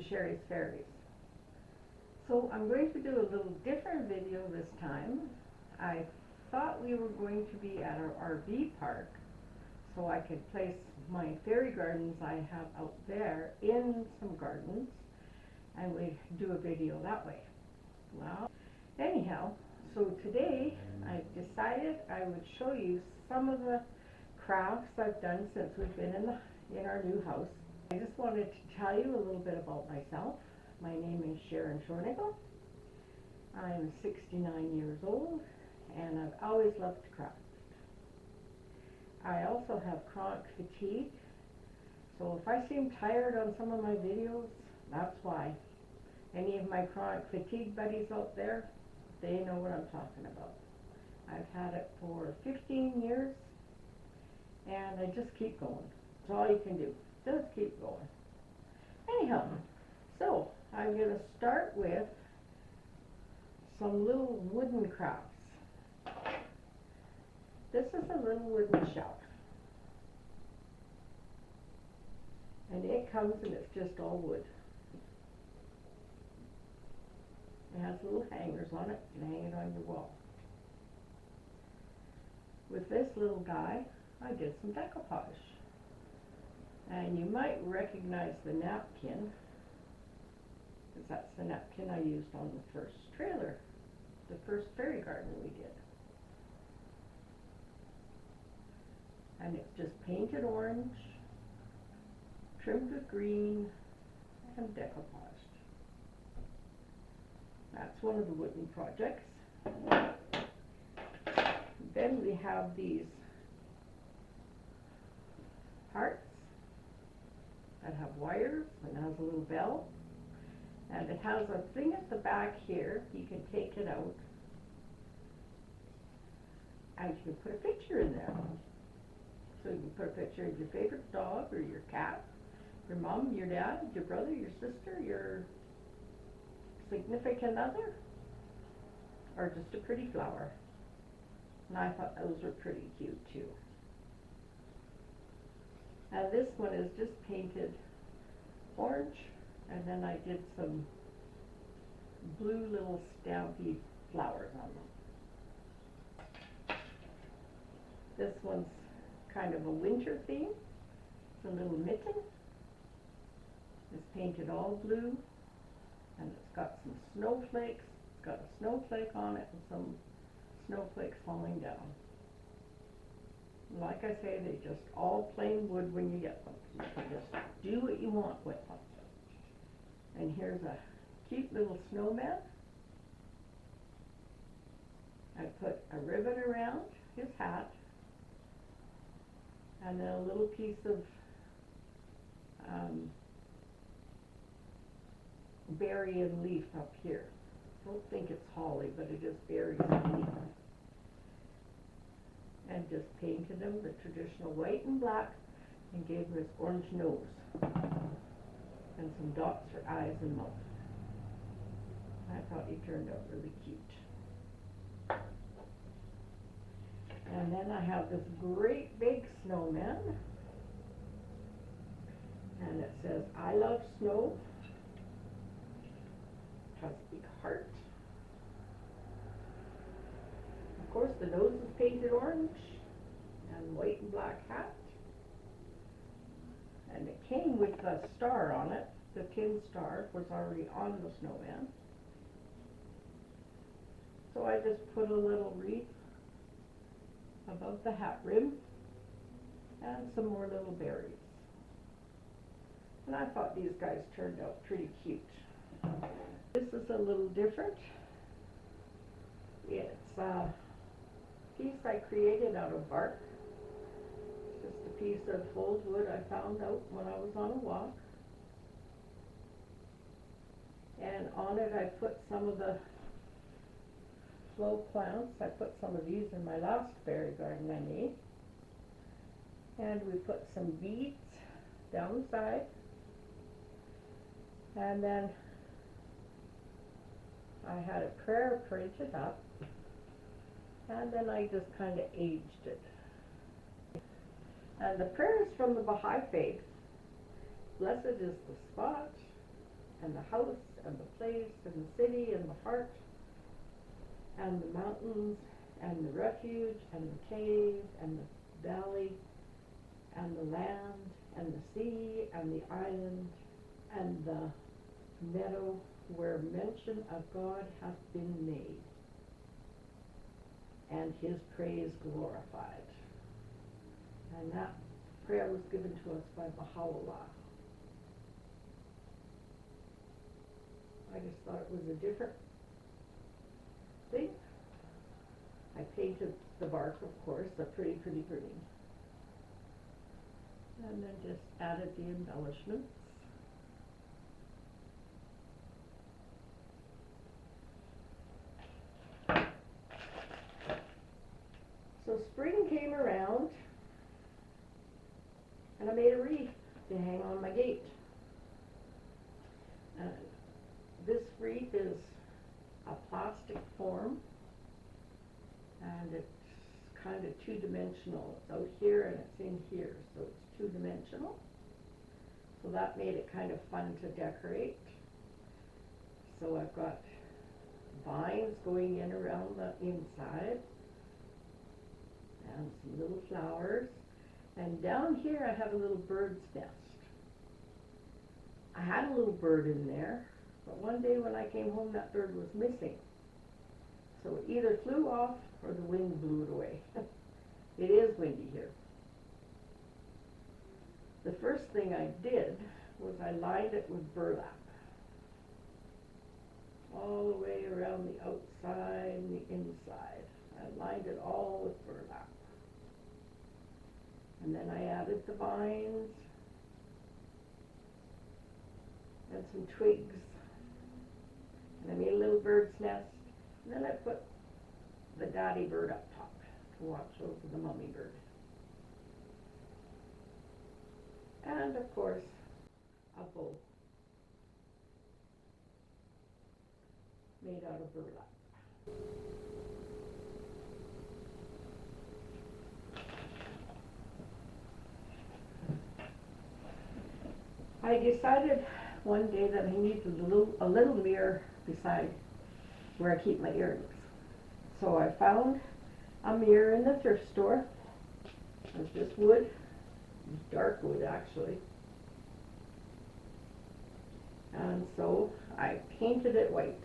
Sherry's Fairies. So I'm going to do a little different video this time. I thought we were going to be at our RV park so I could place my fairy gardens I have out there in some gardens and we'd do a video that way. Well, anyhow, so today I decided I would show you some of the crafts I've done since we've been in our new house. I just wanted to tell you a little bit about myself. My name is Sharon Schornagel. I'm 69 years old and I've always loved to craft. I also have chronic fatigue, so if I seem tired on some of my videos, that's why. Any of my chronic fatigue buddies out there, they know what I'm talking about. I've had it for 15 years and I just keep going. That's all you can do, just keep going. Anyhow, so I'm going to start with some little wooden crafts. This is a little wooden shelf. And it comes and it's just all wood. It has little hangers on it and hang it on your wall. With this little guy, I did some decoupage. And you might recognize the napkin, because that's the napkin I used on the first trailer, the first fairy garden we did. And it's just painted orange, trimmed with green, and decoupaged. That's one of the wooden projects. Then we have these hearts that have wires and has a little bell. And it has a thing at the back here, you can take it out and you can put a picture in there. So you can put a picture of your favorite dog or your cat, your mom, your dad, your brother, your sister, your significant other, or just a pretty flower. And I thought those were pretty cute too. Now this one is just painted orange, and then I did some blue little stampy flowers on them. This one's kind of a winter theme. It's a little mitten. It's painted all blue, and it's got some snowflakes. It's got a snowflake on it and some snowflakes falling down. Like I say, they just all plain wood when you get them. You can just do what you want with them. And here's a cute little snowman. I put a ribbon around his hat and then a little piece of berry and leaf up here. I don't think it's holly, but it is berries and leaf. And just painted him the traditional white and black and gave him his orange nose and some dots for eyes and mouth. I thought he turned out really cute. And then I have this great big snowman, and it says, "I love snow." It has a big heart. Of course, the nose is painted orange and white and black hat. And it came with a star on it. The tin star was already on the snowman. So I just put a little wreath above the hat rim and some more little berries. And I thought these guys turned out pretty cute. This is a little different. It's a piece I created out of bark. It's just a piece of old wood I found out when I was on a walk. And on it I put some of the slow plants. I put some of these in my last fairy garden I made. And we put some beads down the side. And then I had a prayer printed up. And then I just kind of aged it. And the prayer is from the Baha'i faith. Blessed is the spot and the house and the place and the city and the heart and the mountains and the refuge and the cave and the valley and the land and the sea and the island and the meadow where mention of God hath been made, and his praise glorified. And that prayer was given to us by Baha'u'llah. I just thought it was a different thing. I painted the bark, of course, a pretty green. And then just added the embellishments. So spring came around, and I made a wreath to hang on my gate. This wreath is a plastic form, and it's kind of two-dimensional. It's out here and it's in here, so it's two-dimensional. So that made it kind of fun to decorate. So I've got vines going in around the inside, and some little flowers. And down here I have a little bird's nest. I had a little bird in there, but one day when I came home that bird was missing. So it either flew off or the wind blew it away. It is windy here. The first thing I did was I lined it with burlap. All the way around the outside and the inside. I lined it all with burlap. And then I added the vines and some twigs. And I made a little bird's nest. And then I put the daddy bird up top to watch over the mummy bird. And of course, a bow made out of burlap. I decided one day that I needed a little mirror beside where I keep my earrings. So I found a mirror in the thrift store. It's just wood, dark wood actually. And so I painted it white.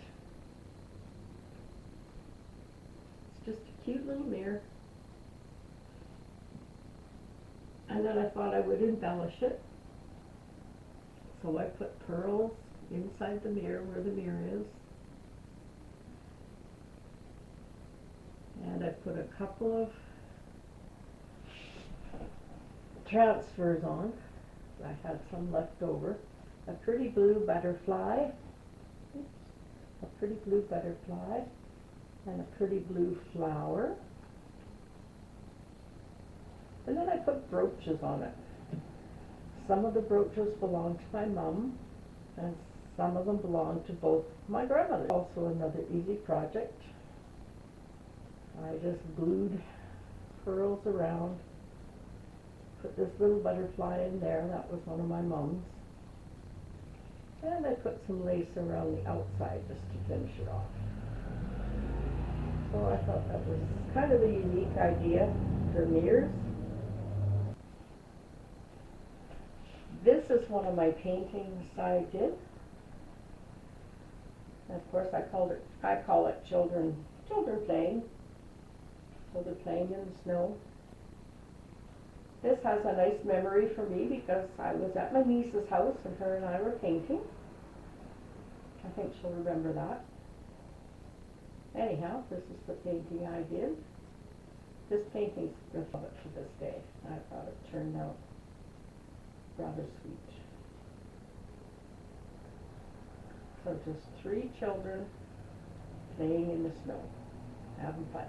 It's just a cute little mirror. And then I thought I would embellish it. So I put pearls inside the mirror where the mirror is. And I put a couple of transfers on. I had some left over. A pretty blue butterfly. A pretty blue butterfly. And a pretty blue flower. And then I put brooches on it. Some of the brooches belong to my mom, and some of them belong to both my grandmothers. Also another easy project. I just glued pearls around, put this little butterfly in there, that was one of my mom's. And I put some lace around the outside just to finish it off. So I thought that was kind of a unique idea for mirrors. This is one of my paintings I did. And of course I call it children playing. So they're playing in the snow. This has a nice memory for me because I was at my niece's house and her and I were painting. I think she'll remember that. Anyhow, this is the painting I did. This painting's still of it to this day. I thought it turned out rather sweet. So just 3 children playing in the snow, having fun.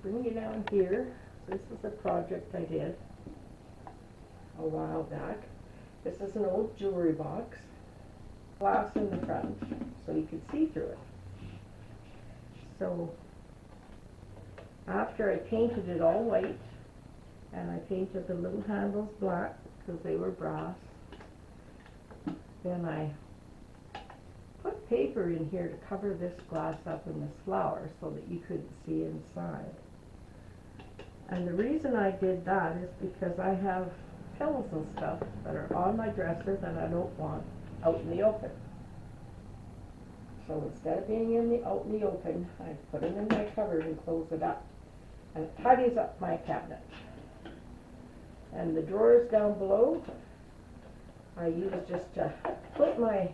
Bring you down here. This is a project I did a while back. This is an old jewelry box. Glass in the front so you can see through it. So After I painted it all white, and I painted the little handles black because they were brass, then I put paper in here to cover this glass up in this flower so that you couldn't see inside. And the reason I did that is because I have pillows and stuff that are on my dresser that I don't want out in the open. So instead of being out in the open, I put them in my cupboard and close it up. And it tidies up my cabinet. And the drawers down below, I use just to put my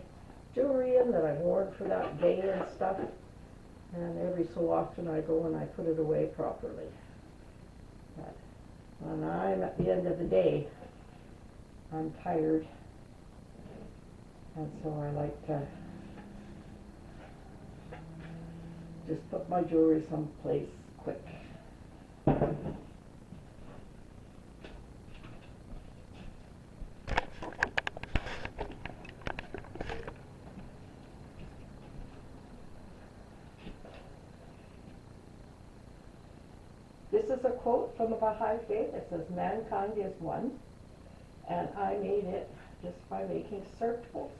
jewelry in that I've worn for that day and stuff. And every so often I go and I put it away properly. But when I'm at the end of the day, I'm tired. And so I like to just put my jewelry someplace quick. This is a quote from the Baha'i Faith. It says, "Mankind is one," and I made it just by making circles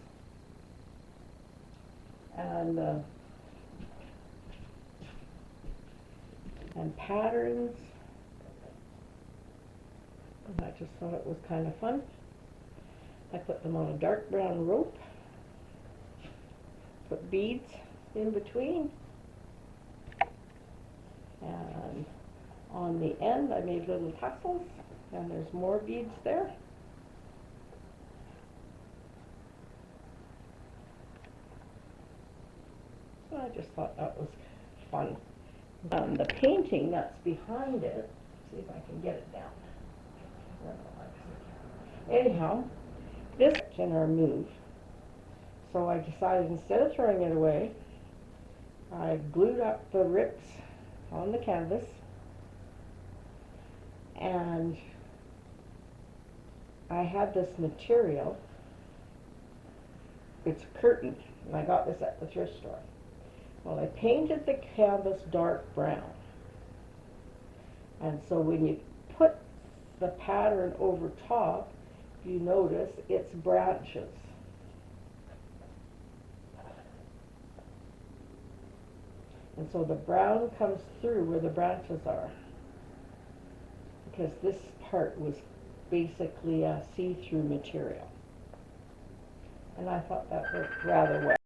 and patterns, and I just thought it was kind of fun. I put them on a dark brown rope, put beads in between, and on the end I made little tassels, and there's more beads there. So I just thought that was fun. The painting that's behind it, see if I can get it down. Anyhow, this can remove. So I decided instead of throwing it away, I glued up the rips on the canvas, and I had this material. It's a curtain, and I got this at the thrift store. Well, I painted the canvas dark brown, and so when you put the pattern over top, you notice it's branches. And so the brown comes through where the branches are, because this part was basically a see-through material. And I thought that worked rather well.